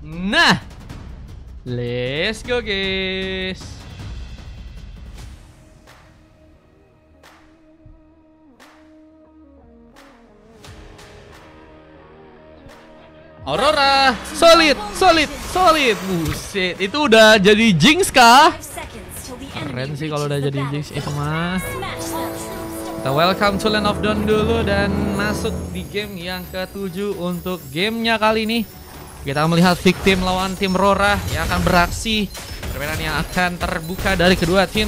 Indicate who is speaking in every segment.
Speaker 1: Nah, let's go guys. Aurora, solid. Buset, itu udah jadi Jinx kah? Keren sih kalau udah jadi Jinx itu mah. Kita welcome to Land of Dawn dulu dan masuk di game yang ke-7 untuk gamenya kali ini. Kita melihat victim lawan tim Rora yang akan beraksi. Permainan yang akan terbuka dari kedua tim.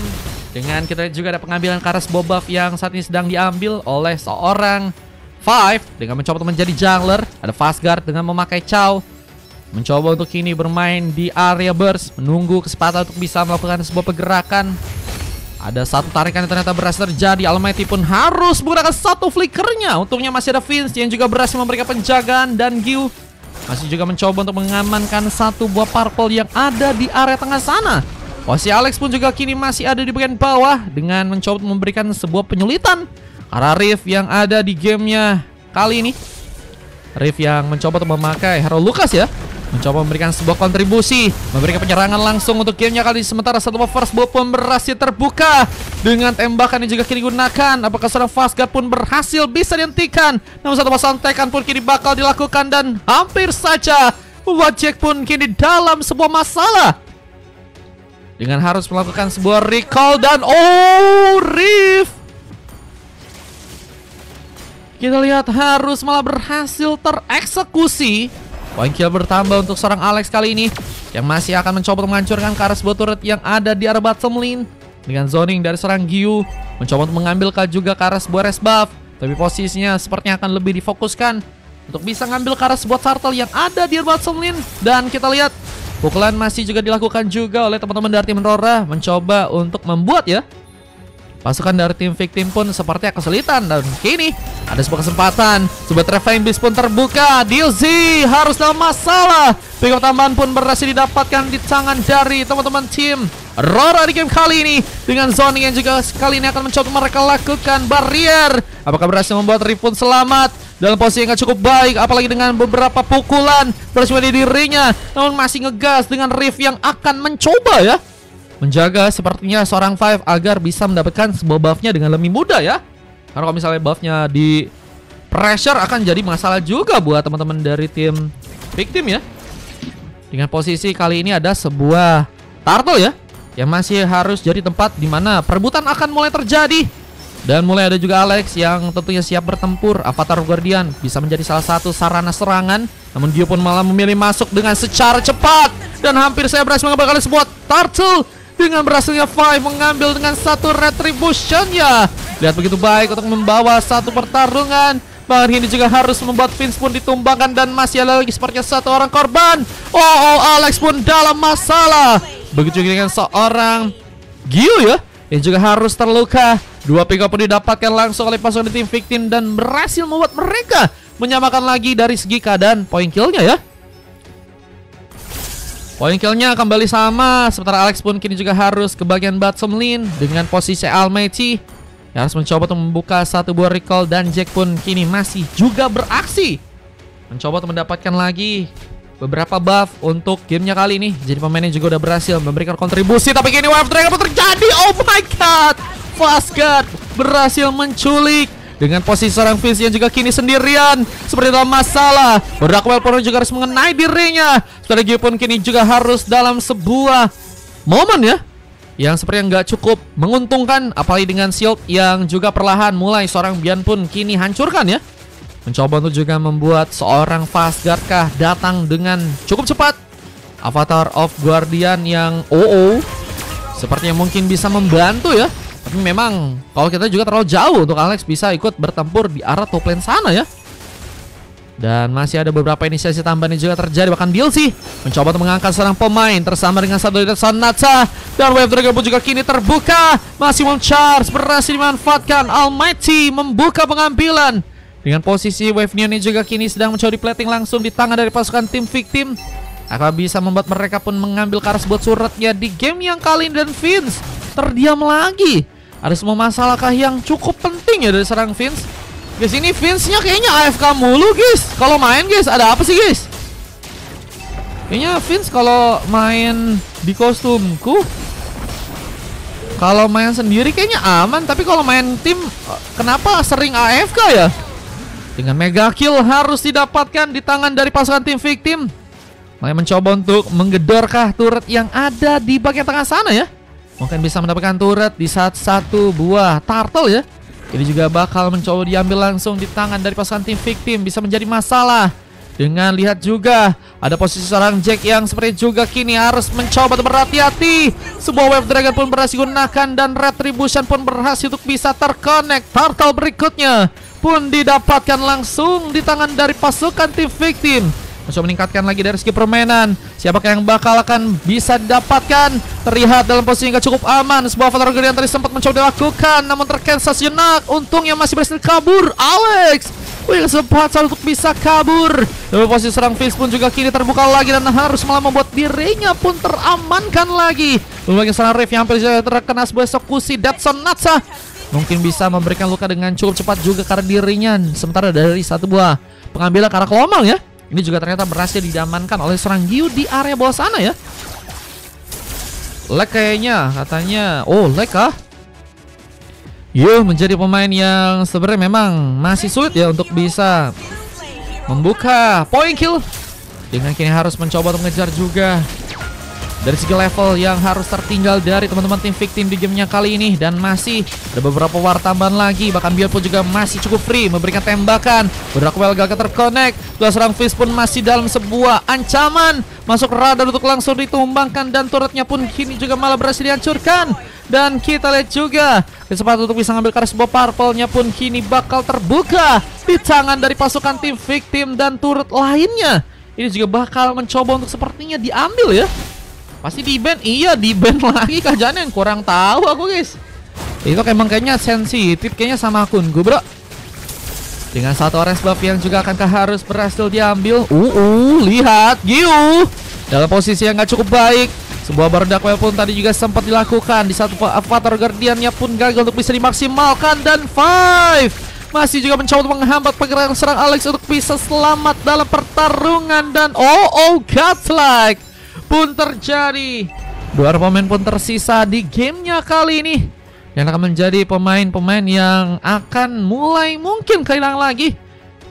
Speaker 1: Dengan kita juga ada pengambilan Karas Bobuff yang saat ini sedang diambil oleh seorang Five dengan mencoba untuk menjadi jungler. Ada Fastguard dengan memakai Chow. Mencoba untuk kini bermain di area burst. Menunggu kesempatan untuk bisa melakukan sebuah pergerakan. Ada satu tarikan yang ternyata berhasil terjadi. Almighty pun harus menggunakan satu flickernya. Untungnya masih ada Vince yang juga berhasil memberikan penjagaan. Dan Gyu masih juga mencoba untuk mengamankan satu buah purple yang ada di area tengah sana. Posisi Alex pun juga kini masih ada di bagian bawah dengan mencoba memberikan sebuah penyulitan. Karena Riff yang ada di gamenya kali ini, Riff yang mencoba untuk memakai Hero Lucas ya, mencoba memberikan sebuah kontribusi, memberikan penyerangan langsung untuk gamenya kali ini. Sementara satu first blood pun berhasil terbuka dengan tembakan yang juga kini digunakan. Apakah seorang Fastguard pun berhasil bisa dihentikan? Namun satu pasang tekan pun kini bakal dilakukan dan hampir saja membuat Jack pun kini dalam sebuah masalah dengan harus melakukan sebuah recall. Dan Riff kita lihat harus malah berhasil tereksekusi. Poin kill bertambah untuk seorang Alex kali ini, yang masih akan mencoba menghancurkan Karas turret yang ada di area bottom lane. Dengan zoning dari seorang Gyu, mencoba untuk mengambil juga Karas Bores buff. Tapi posisinya sepertinya akan lebih difokuskan untuk bisa ngambil Karas turtle yang ada di area bottom lane. Dan kita lihat pukulan masih juga dilakukan juga oleh teman-teman dari tim Rora, mencoba untuk membuat ya pasukan dari tim victim pun sepertinya kesulitan. Dan kini ada sebuah kesempatan, sebuah Trevine Beast pun terbuka. DLZ harus dalam masalah. Pick up tambahan pun berhasil didapatkan di tangan dari teman-teman tim Rora di game kali ini. Dengan zoning yang juga kali ini akan mencoba mereka lakukan barrier. Apakah berhasil membuat Riff pun selamat dalam posisi yang gak cukup baik, apalagi dengan beberapa pukulan berhasil di dirinya. Namun masih ngegas dengan Riff yang akan mencoba ya menjaga sepertinya seorang Five agar bisa mendapatkan sebuah buffnya dengan lebih mudah ya. Karena kalau misalnya buffnya di pressure akan jadi masalah juga buat teman-teman dari tim victim ya. Dengan posisi kali ini ada sebuah turtle ya, yang masih harus jadi tempat di mana perebutan akan mulai terjadi. Dan mulai ada juga Alex yang tentunya siap bertempur. Avatar Guardian bisa menjadi salah satu sarana serangan. Namun dia pun malah memilih masuk dengan secara cepat. Dan hampir saya berhasil mengambil sebuah turtle. Dengan berhasilnya Five mengambil dengan satu retribution-nya. Lihat begitu baik untuk membawa satu pertarungan. Bahkan ini juga harus membuat Vince pun ditumbangkan. Dan masih ada lagi sepertinya satu orang korban. Alex pun dalam masalah. Begitu juga dengan seorang Gyu ya, yang juga harus terluka. Dua pick up pun didapatkan langsung oleh pasukan tim victim. Dan berhasil membuat mereka menyamakan lagi dari segi keadaan poin killnya ya. Poin killnya kembali sama. Sementara Alex pun kini juga harus ke bagian bottom lane dengan posisi Almighty yang harus mencoba untuk membuka satu buah recall. Dan Jack pun kini masih juga beraksi mencoba untuk mendapatkan lagi beberapa buff untuk gamenya kali ini. Jadi pemainnya juga udah berhasil memberikan kontribusi. Tapi kini Wave Dragon pun terjadi. Oh my god, Fastguard berhasil menculik dengan posisi seorang Vince yang juga kini sendirian seperti dalam masalah. Berdakwel pun juga harus mengenai dirinya. Strategi pun kini juga harus dalam sebuah momen ya, yang sepertinya nggak cukup menguntungkan. Apalagi dengan shield yang juga perlahan mulai seorang Bian pun kini hancurkan ya. Mencoba untuk juga membuat seorang Fastguard kah datang dengan cukup cepat. Avatar of Guardian yang sepertinya mungkin bisa membantu ya. Tapi memang kalau kita juga terlalu jauh untuk Alex bisa ikut bertempur di arah top lane sana ya. Dan masih ada beberapa inisiasi tambahan yang juga terjadi. Bahkan DLC mencoba untuk mengangkat seorang pemain tersama dengan satu dari Sanatsa. Dan Wave Dragon pun juga kini terbuka. Masih charge berhasil dimanfaatkan. Almighty membuka pengambilan. Dengan posisi Wave Neon ini juga kini sedang mencoba di-plating langsung di tangan dari pasukan tim victim. Akan bisa membuat mereka pun mengambil Karas buat suratnya di game yang kali ini. Dan Vince terdiam lagi. Ada semua masalahkah yang cukup penting ya dari serang Vince? Guys, ini Vince-nya kayaknya AFK mulu guys. Kalau main guys, ada apa sih guys? Kayaknya Vince kalau main di kostumku, kalau main sendiri kayaknya aman, tapi kalau main tim kenapa sering AFK ya? Dengan mega kill harus didapatkan di tangan dari pasukan tim victim. Mereka mencoba untuk menggedorkah turret yang ada di bagian tengah sana ya. Mungkin bisa mendapatkan turret di satu buah turtle ya. Ini juga bakal mencoba diambil langsung di tangan dari pasukan tim victim. Bisa menjadi masalah. Dengan lihat juga ada posisi seorang Jack yang seperti juga kini harus mencoba untuk berhati-hati. Sebuah wave dragon pun berhasil digunakan dan retribution pun berhasil untuk bisa terconnect. Turtle berikutnya pun didapatkan langsung di tangan dari pasukan tim victim. Mencoba meningkatkan lagi dari segi permainan. Siapakah yang bakal akan bisa didapatkan? Terlihat dalam posisi yang gak cukup aman. Sebuah Fatal Guardian tadi sempat mencoba dilakukan, namun tercancel sejenak. Untungnya masih berhasil kabur Alex. Kesempatan untuk bisa kabur. Dalam posisi serang Fizz pun juga kini terbuka lagi dan harus malah membuat dirinya pun teramankan lagi. Lalu serang Rift yang hampir terkena sebuah eksekusi Deadson Natsa. Mungkin bisa memberikan luka dengan cukup cepat juga karena dirinya. Sementara dari satu buah pengambilan karena kelomang ya. Ini juga ternyata berhasil diamankan oleh serang Giu di area bawah sana ya. Lag kayaknya katanya. Oh lag kah? Giu menjadi pemain yang sebenarnya memang masih sulit ya untuk bisa membuka point kill. Dengan kini harus mencoba untuk mengejar juga. Dari segi level yang harus tertinggal dari teman-teman tim victim di gamenya kali ini. Dan masih ada beberapa war tambahan lagi. Bahkan Bill pun juga masih cukup free memberikan tembakan. Berdakwel gagal terconnect. Dua serang Fizz pun masih dalam sebuah ancaman. Masuk radar untuk langsung ditumbangkan. Dan turretnya pun kini juga malah berhasil dihancurkan. Dan kita lihat juga kesempatan untuk bisa ngambil karena sebuah purple-nya pun kini bakal terbuka di tangan dari pasukan tim victim dan turret lainnya. Ini juga bakal mencoba untuk sepertinya diambil ya. Pasti di ban, iya di ban lagi kah Janen, kurang tahu aku guys. Itu emang kayaknya sensitif kayaknya sama akunku bro. Dengan satu orange buff yang juga akankah harus berhasil diambil. Lihat Giu dalam posisi yang gak cukup baik. Sebuah berdakwel pun tadi juga sempat dilakukan. Di satu Avatar Guardiannya pun gagal untuk bisa dimaksimalkan. Dan Five masih juga mencoba untuk menghambat pergerakan serang Alex untuk bisa selamat dalam pertarungan. Dan godlike pun terjadi. Dua pemain pun tersisa di gamenya kali ini, yang akan menjadi pemain-pemain yang akan mulai mungkin kehilangan lagi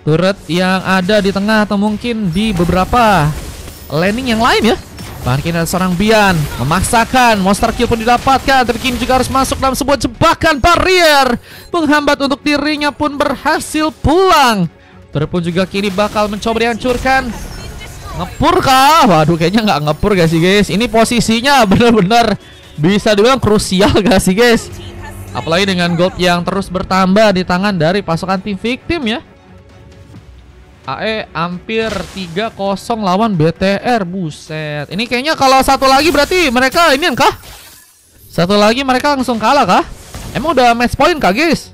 Speaker 1: turret yang ada di tengah atau mungkin di beberapa landing yang lain ya. Bahkan kini ada seorang Bian memaksakan monster kill pun didapatkan, tapi kini juga harus masuk dalam sebuah jebakan barrier menghambat untuk dirinya pun berhasil pulang. Turret pun juga kini bakal mencoba dihancurkan. Ngepur kah? Waduh kayaknya nggak ngepur gak sih guys. Ini posisinya benar-benar bisa dibilang krusial gak sih guys. Apalagi dengan gold yang terus bertambah di tangan dari pasukan tim victim ya. AE hampir 3-0 lawan BTR. Buset. Ini kayaknya kalau satu lagi berarti mereka ini kah? Satu lagi mereka langsung kalah kah? Emang udah match point kah guys?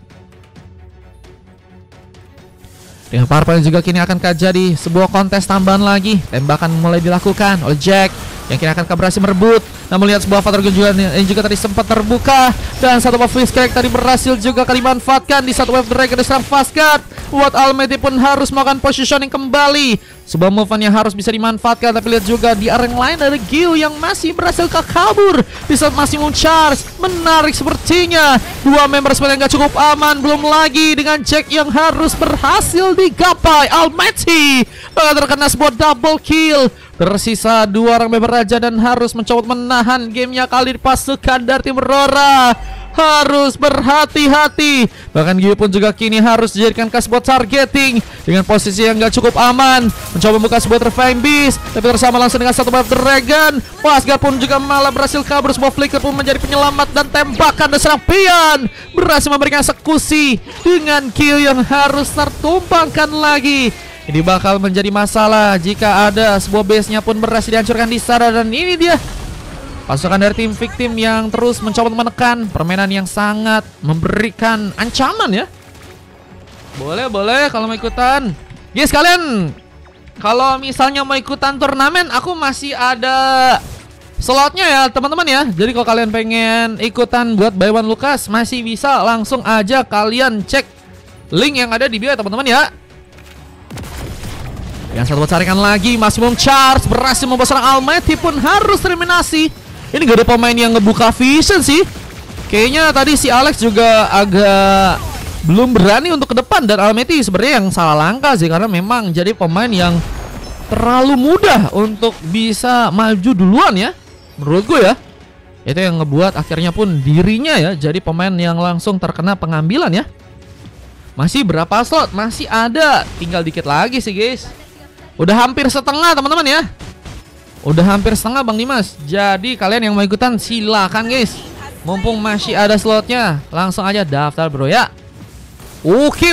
Speaker 1: Dengan Purple juga kini akan jadi sebuah kontes tambahan lagi. Tembakan mulai dilakukan oleh Jack yang kini akan berhasil merebut. Namun lihat sebuah Avatar juga ini juga tadi sempat terbuka. Dan satu buff Fizz Crack tadi berhasil juga kali dimanfaatkan. Di satu wave dragon diserang Fastguard. Buat Almighty pun harus melakukan positioning kembali. Sebuah movement yang harus bisa dimanfaatkan. Tapi lihat juga di area yang lain ada Giu yang masih berhasil kabur di saat masih charge. Menarik sepertinya. Dua member sebenarnya nggak cukup aman. Belum lagi dengan Jack yang harus berhasil digapai. Almighty terkena sebuah double kill. Tersisa dua orang member raja dan harus mencoba menahan gamenya kali di pasukan dari tim Aurora. Harus berhati-hati. Bahkan Giu pun juga kini harus dijadikan sebuah targeting dengan posisi yang gak cukup aman. Mencoba membuka sebuah Terrifying Beast, tapi bersama langsung dengan satu Wave Dragon. Fastguard pun juga malah berhasil kabur. Sebuah flicker pun menjadi penyelamat. Dan tembakan dan serang Pian berhasil memberikan eksekusi dengan Giu yang harus tertumpangkan lagi. Ini bakal menjadi masalah jika ada sebuah base-nya pun berhasil dihancurkan di sana. Dan ini dia pasukan dari tim victim yang terus mencoba menekan permainan yang sangat memberikan ancaman ya. Boleh kalau mau ikutan. Guys kalian kalau misalnya mau ikutan turnamen, aku masih ada slotnya ya teman-teman ya. Jadi kalau kalian pengen ikutan buat buy one Lukas, masih bisa langsung aja kalian cek link yang ada di bio ya teman-teman ya. Yang satu carikan lagi, Maximum Charge berhasil membuat seorang Almighty pun harus eliminasi. Ini gak ada pemain yang ngebuka vision sih. Kayaknya tadi si Alex juga agak belum berani untuk ke depan. Dan Almighty sebenarnya yang salah langkah sih, karena memang jadi pemain yang terlalu mudah untuk bisa maju duluan ya, menurut gue ya. Itu yang ngebuat akhirnya pun dirinya ya jadi pemain yang langsung terkena pengambilan ya. Masih berapa slot? Masih ada, tinggal dikit lagi sih guys. Udah hampir setengah teman-teman ya. Udah hampir setengah Bang Dimas. Jadi kalian yang mau ikutan silakan guys. Mumpung masih ada slotnya, langsung aja daftar bro ya. Oke.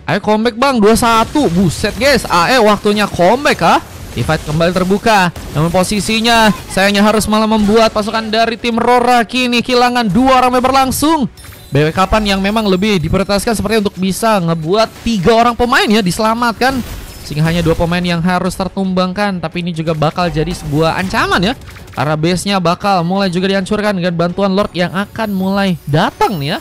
Speaker 1: Ayo comeback bang, 2-1. Buset guys, AE waktunya comeback kah? Divide kembali terbuka. Namun posisinya sayangnya harus malah membuat pasukan dari tim Rora kini kehilangan 2 orang member langsung. BW Kapan yang memang lebih diprioritaskan seperti untuk bisa ngebuat 3 orang pemain ya diselamatkan, sehingga hanya 2 pemain yang harus tertumbangkan. Tapi ini juga bakal jadi sebuah ancaman ya, karena base-nya bakal mulai juga dihancurkan dengan bantuan Lord yang akan mulai datang nih ya.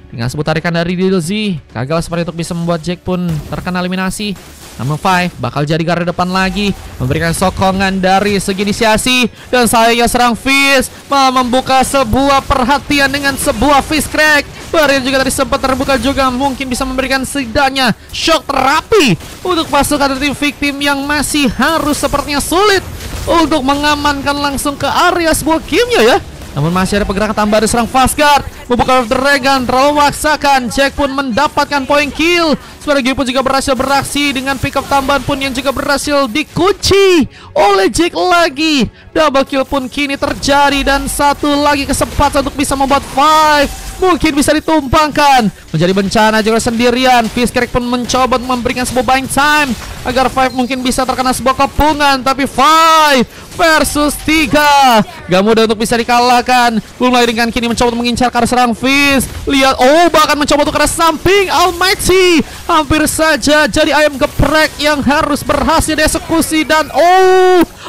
Speaker 1: Dengan sebuah tarikan dari Dilzy, gagal seperti untuk bisa membuat Jack pun terkena eliminasi. Namun 5 bakal jadi garda depan lagi, memberikan sokongan dari segi inisiasi. Dan sayangnya serang Fizz malah membuka sebuah perhatian dengan sebuah Fizz crack. Barrier juga tadi sempat terbuka juga, mungkin bisa memberikan setidaknya shock terapi untuk pasukan dari victim yang masih harus sepertinya sulit untuk mengamankan langsung ke area sebuah gamenya ya. Namun masih ada pergerakan tambah dari serang Fastguard, membuka Dragon terlalu memaksakan. Jack pun mendapatkan poin kill. Sebenarnya pun juga berhasil beraksi dengan pick up tambahan pun yang juga berhasil dikunci oleh Jack lagi. Double kill pun kini terjadi dan satu lagi kesempatan untuk bisa membuat 5 mungkin bisa ditumpangkan. Menjadi bencana juga sendirian. Fizzcrack pun mencoba memberikan sebuah buying time agar 5 mungkin bisa terkena sebuah kepungan. Tapi 5 versus 3 gak mudah untuk bisa dikalahkan. Belum lagi dengan kini mencoba untuk mengincar ke arah serang Fizz. Lihat, bahkan mencoba untuk ke arah samping Almighty. Hampir saja jadi ayam geprek yang harus berhasil dieksekusi. Dan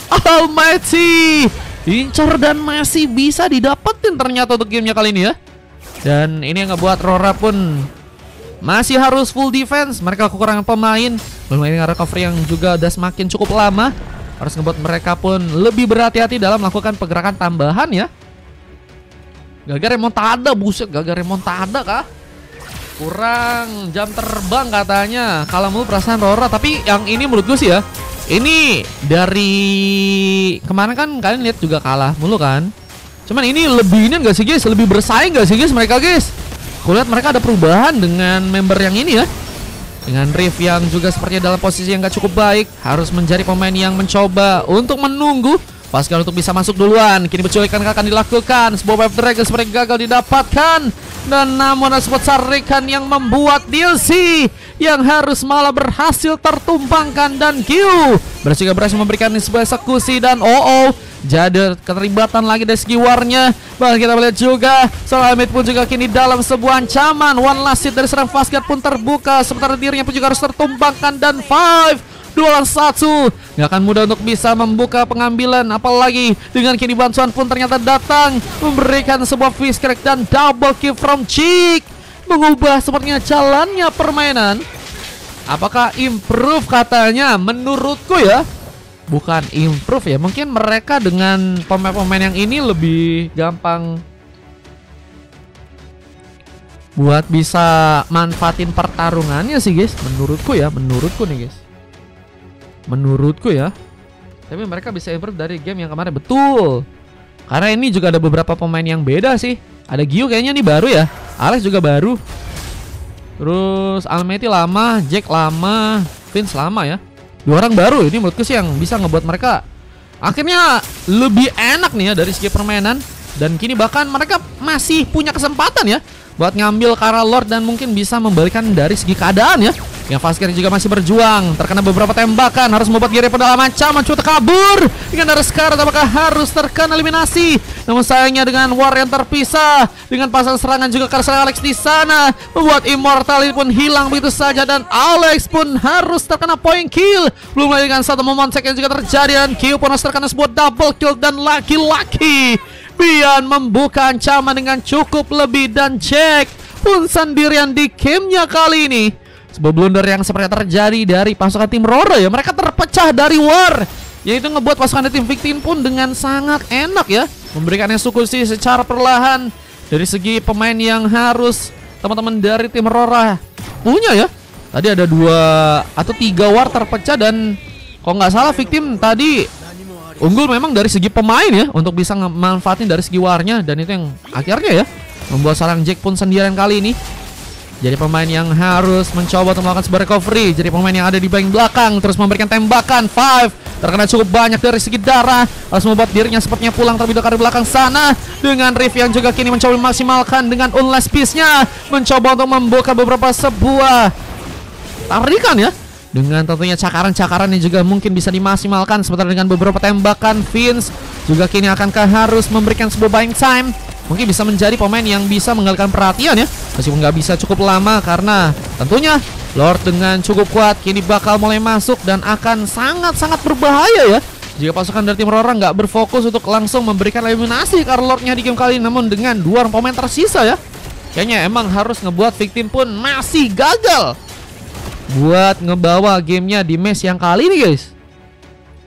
Speaker 1: Almighty incar dan masih bisa didapetin ternyata untuk gamenya kali ini ya. Dan ini yang ngebuat Rora pun masih harus full defense. Mereka kekurangan pemain. Belum lagi dengan recovery yang juga udah semakin cukup lama. Harus ngebuat mereka pun lebih berhati-hati dalam melakukan pergerakan tambahan ya. Gagal remontada, buset, gagal remontada kah? Kurang jam terbang katanya. Kalau mau perasaan Rora, tapi yang ini menurut gue sih ya, ini dari kemarin kan kalian lihat juga kalah mulu kan. Cuman ini lebih ini gak sih guys, lebih bersaing gak sih guys mereka guys. Kulihat mereka ada perubahan dengan member yang ini ya. Dengan Riff yang juga sepertinya dalam posisi yang gak cukup baik, harus menjadi pemain yang mencoba untuk menunggu Pascal untuk bisa masuk duluan. Kini penculikan akan dilakukan. Sebuah wave dragon seperti gagal didapatkan. Dan namun ada sebuah sarikan yang membuat Dilzy yang harus malah berhasil tertumpangkan. Dan Q berhasil memberikan sebuah eksekusi. Dan jadi keterlibatan lagi dari segi warnya. Bahkan kita melihat juga Salamit pun juga kini dalam sebuah ancaman. One last hit dari serang Fastguard pun terbuka, sementara dirinya pun juga harus tertumbangkan. Dan 5 2 lawan 1 gak akan mudah untuk bisa membuka pengambilan. Apalagi dengan kini bantuan pun ternyata datang, memberikan sebuah Fizz crack dan double kill from Chick, mengubah sepertinya jalannya permainan. Apakah improve katanya? Menurutku ya bukan improve ya. Mungkin mereka dengan pemain-pemain yang ini lebih gampang buat bisa manfaatin pertarungannya sih guys. Menurutku nih guys. Menurutku ya. Tapi mereka bisa improve dari game yang kemarin. Betul. Karena ini juga ada beberapa pemain yang beda sih. Ada Gio kayaknya nih baru ya. Alex juga baru. Terus Almighty lama, Jack lama, Vince lama ya. 2 orang baru. Ini menurutku sih yang bisa ngebuat mereka akhirnya lebih enak nih ya dari segi permainan. Dan kini bahkan mereka masih punya kesempatan ya buat ngambil ke arah Lord dan mungkin bisa membalikan dari segi keadaan ya. Yang Fastguard juga masih berjuang, terkena beberapa tembakan, harus membuat Gary pedalaman ancaman, coba kabur dengan darah sekarat, apakah harus terkena eliminasi. Namun sayangnya dengan war yang terpisah, dengan pasang serangan juga karena serang Alex di sana, membuat Immortal ini pun hilang begitu saja. Dan Alex pun harus terkena point kill. Belum lagi dengan satu momen yang juga terjadi, dan Q pun harus terkena sebuah double kill. Dan laki-laki Bian membuka ancaman dengan cukup lebih. Dan Jack pun sendirian di gamenya kali ini. Sebuah blunder yang sepertinya terjadi dari pasukan tim Roro ya. Mereka terpecah dari war, yaitu ngebuat pasukan dari tim Victim pun dengan sangat enak ya memberikan eksekusi secara perlahan. Dari segi pemain yang harus teman-teman dari tim Roro punya ya. Tadi ada 2 atau 3 war terpecah, dan kalau nggak salah Victim tadi unggul memang dari segi pemain ya untuk bisa memanfaatin dari segi warnya, dan itu yang akhirnya ya membuat seorang Jack pun sendirian kali ini. Jadi pemain yang harus mencoba untuk melakukan sebuah recovery. Jadi pemain yang ada di bagian belakang terus memberikan tembakan. Five terkena cukup banyak dari segi darah, harus membuat dirinya sepertinya pulang terlebih dahulu dari belakang sana. Dengan Riff yang juga kini mencoba memaksimalkan dengan unless piece-nya, mencoba untuk membuka beberapa sebuah tarikan ya, dengan tentunya cakaran-cakaran yang juga mungkin bisa dimaksimalkan. Sementara dengan beberapa tembakan, Vince juga kini akankah harus memberikan sebuah buying time. Mungkin bisa menjadi pemain yang bisa mengalihkan perhatian ya, meskipun nggak bisa cukup lama, karena tentunya Lord dengan cukup kuat kini bakal mulai masuk dan akan sangat-sangat berbahaya ya jika pasukan dari tim Roro nggak berfokus untuk langsung memberikan eliminasi ke Lordnya di game kali ini. Namun dengan 2 pemain tersisa ya, kayaknya emang harus ngebuat Victim pun masih gagal buat ngebawa gamenya di match yang kali ini guys.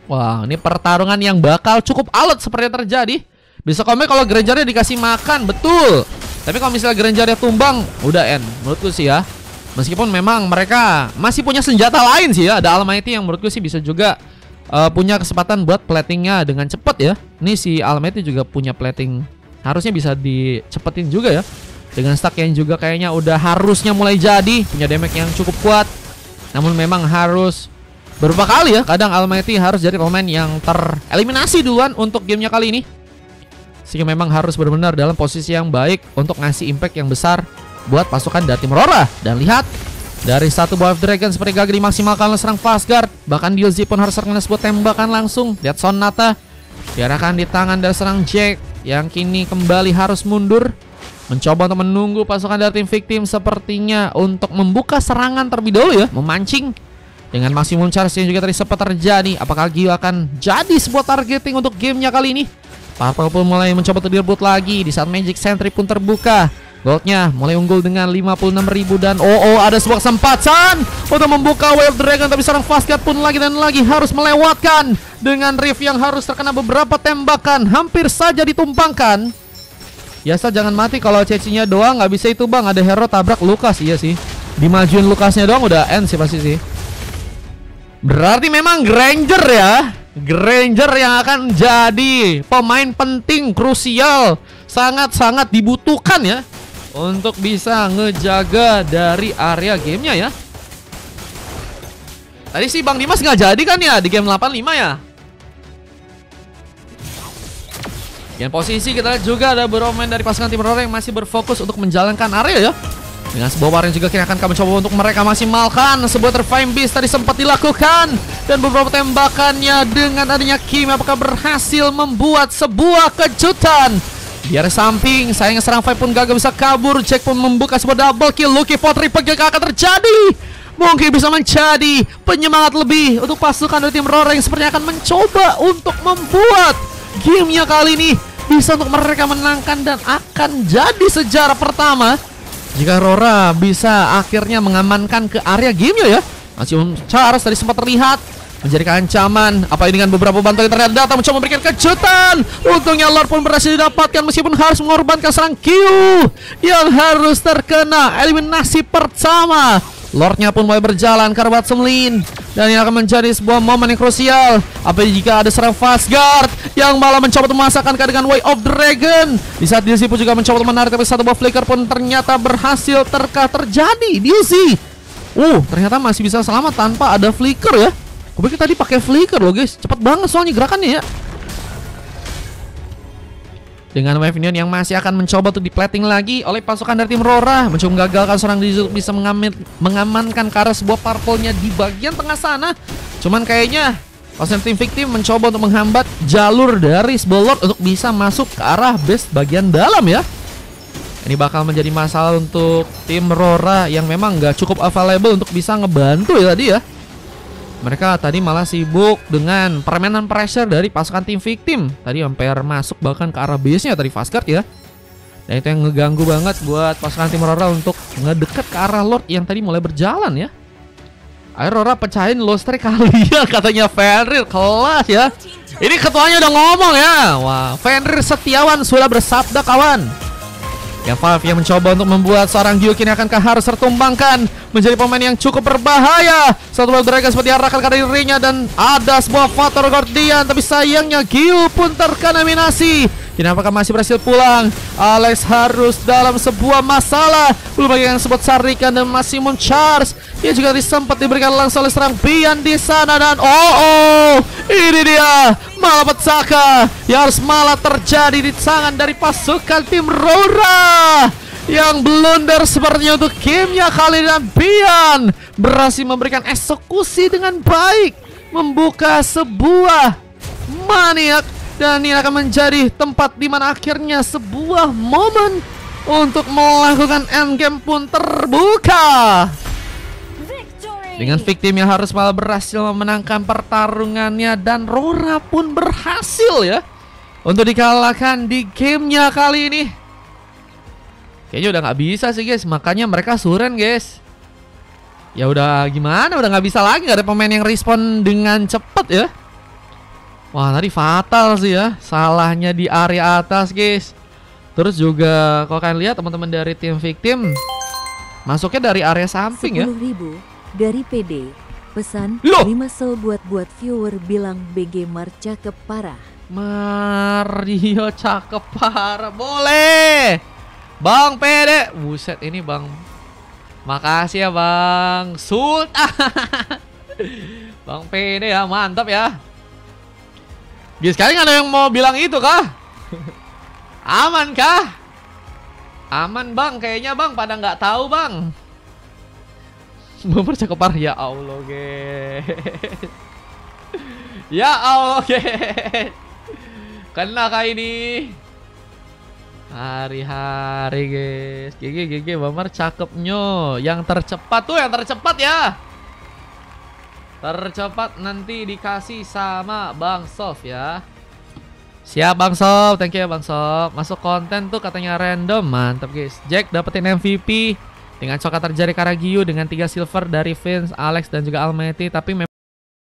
Speaker 1: Wah, ini pertarungan yang bakal cukup alot seperti yang terjadi. Bisa komen kalau Grangernya dikasih makan, betul. Tapi kalau misalnya Grangernya tumbang, udah end menurutku sih ya. Meskipun memang mereka masih punya senjata lain sih ya. Ada Almighty yang menurutku sih bisa juga punya kesempatan buat platingnya dengan cepat ya. Ini si Almighty juga punya plating, harusnya bisa dicepetin juga ya. Dengan stack yang juga kayaknya udah harusnya mulai jadi, punya damage yang cukup kuat. Namun memang harus beberapa kali ya, kadang Almighty harus jadi pemain yang tereliminasi duluan untuk gamenya kali ini. Sehingga memang harus benar-benar dalam posisi yang baik untuk ngasih impact yang besar buat pasukan dari tim Roro. Dan lihat, dari satu buah Dragon seperti gagal dimaksimalkan oleh serang Fastguard. Bahkan DLZ pun harus terkena sebuah tembakan langsung. Lihat Sonata diarahkan di tangan dari serang Jack, yang kini kembali harus mundur, mencoba untuk menunggu pasukan dari tim Victim sepertinya untuk membuka serangan terlebih dahulu ya, memancing dengan maksimum charge yang juga tadi sempat terjadi. Apakah Gio akan jadi sebuah targeting untuk gamenya kali ini? Purple pun mulai mencoba untuk direbut lagi di saat Magic Sentry pun terbuka. Goldnya mulai unggul dengan 56.000, dan ada sebuah kesempatan untuk membuka Wave Dragon, tapi seorang Fastguard pun lagi dan lagi harus melewatkan dengan Riff yang harus terkena beberapa tembakan, hampir saja ditumpangkan. Biasa jangan mati kalau cecinya doang nggak bisa itu bang, ada hero tabrak Lukas. Iya sih, dimajuin Lukasnya doang udah end sih pasti sih. Berarti memang Granger ya, Granger yang akan jadi pemain penting, krusial, sangat-sangat dibutuhkan ya untuk bisa ngejaga dari area gamenya ya. Tadi sih Bang Dimas nggak jadi kan ya di game 85 ya. Yang posisi kita lihat juga ada beberapa pemain dari pasukan tim Roro yang masih berfokus untuk menjalankan area ya. Dengan sebuah war yang juga kini akan kami coba untuk mereka maksimalkan. Sebuah Terfine Beast tadi sempat dilakukan, dan beberapa tembakannya dengan adanya Kim apakah berhasil membuat sebuah kejutan. Di area samping, sayangnya serang Five pun gagal bisa kabur. Jack pun membuka sebuah double kill. Lucky Potri pegangnya akan terjadi. Mungkin bisa menjadi penyemangat lebih untuk pasukan dari tim Roro yang sepertinya akan mencoba untuk membuat gamenya kali ini bisa untuk mereka menangkan, dan akan jadi sejarah pertama jika Roro bisa akhirnya mengamankan ke area gamenya ya. Masih Charles tadi sempat terlihat menjadi ancaman. Apa ini dengan beberapa bantuan internet datang mencoba memberikan kejutan. Untungnya Lord pun berhasil didapatkan meskipun harus mengorbankan serang Q yang harus terkena eliminasi pertama. Lordnya pun mulai berjalan ke arah Semlin, dan ini akan menjadi sebuah momen yang krusial. Apa jika ada serang Fastguard yang malah mencoba untuk memasakkan dengan Way of Dragon. Di saat DLC pun juga mencoba untuk menarik, tapi satu buah flicker pun ternyata berhasil terjadi. DLC ternyata masih bisa selamat tanpa ada flicker ya. Gue pikir tadi pakai flicker loh guys. Cepat banget soalnya gerakannya ya. Dengan Wave Union yang masih akan mencoba untuk diplating lagi oleh pasukan dari tim Roro, mencoba menggagalkan seorang Dizu bisa mengamankan ke arah sebuah purple-nya di bagian tengah sana. Cuman kayaknya pasukan tim Victim mencoba untuk menghambat jalur dari sebuah Lord untuk bisa masuk ke arah base bagian dalam ya. Ini bakal menjadi masalah untuk tim Roro yang memang nggak cukup available untuk bisa ngebantu ya tadi ya. Mereka tadi malah sibuk dengan permainan pressure dari pasukan tim Victim. Tadi hampir masuk bahkan ke arah base-nya tadi Fastguard ya. Dan itu yang ngeganggu banget buat pasukan tim Roro untuk ngedekat ke arah Lord yang tadi mulai berjalan ya. Ayo Rora pecahin low strike kalian katanya Fenrir. Kelas ya. Ini ketuanya udah ngomong ya. Wah, Fenrir Setiawan sudah bersabda kawan. Ya Valve yang mencoba untuk membuat seorang Gyukin yang akankah harus tertumbangkan menjadi pemain yang cukup berbahaya. Satu Wild Dragon seperti arahkan karirnya dan ada sebuah Fator Guardian, tapi sayangnya Gyu pun terkontaminasi. Kini apakah masih berhasil pulang? Alex harus dalam sebuah masalah. Belum lagi yang sebut Sarikan dan Maximum Charge. Ia juga sempat diberikan langsung oleh serang Bian di sana dan ini dia malapetaka yang harus malah terjadi di tangan dari pasukan tim Rora yang blunder sepertinya untuk gamenya kali ini. Dan Bian berhasil memberikan eksekusi dengan baik, membuka sebuah maniak. Dan ini akan menjadi tempat di mana akhirnya sebuah momen untuk melakukan endgame pun terbuka. Dengan victim yang harus malah berhasil memenangkan pertarungannya. Dan Rora pun berhasil ya untuk dikalahkan di gamenya kali ini. Kayaknya udah nggak bisa sih guys. Makanya mereka suren guys. Ya udah gimana, udah nggak bisa lagi. Gak ada pemain yang respon dengan cepat ya. Wah tadi fatal sih ya, salahnya di area atas guys. Terus juga kalau kalian lihat teman-teman dari tim victim masuknya dari area samping ya.
Speaker 2: 10.000 dari PD. Pesan
Speaker 1: Loh.
Speaker 2: 5 sel buat viewer bilang BG Mar cakep parah.
Speaker 1: Mario cakep parah, boleh Bang PD. Buset ini Bang, makasih ya Bang Sultan. Bang PD ya, mantap ya. Guys, kalian ada yang mau bilang itu kah? Aman kah? Aman Bang, kayaknya Bang pada nggak tahu Bang. Mempercakap parah, ya Allah guys. Ya Allah guys. Kena kah ini? Hari-hari guys. GG Bamar cakepnya. Yang tercepat tuh, yang tercepat ya. Tercepat nanti dikasih sama Bang Sof ya. Siap Bang Sof, thank you ya Bang Sof. Masuk konten tuh katanya random, mantap guys. Jack dapetin MVP dengan coklat terjadi Karagyu dengan 3 silver dari Vince, Alex dan juga Almighty. Tapi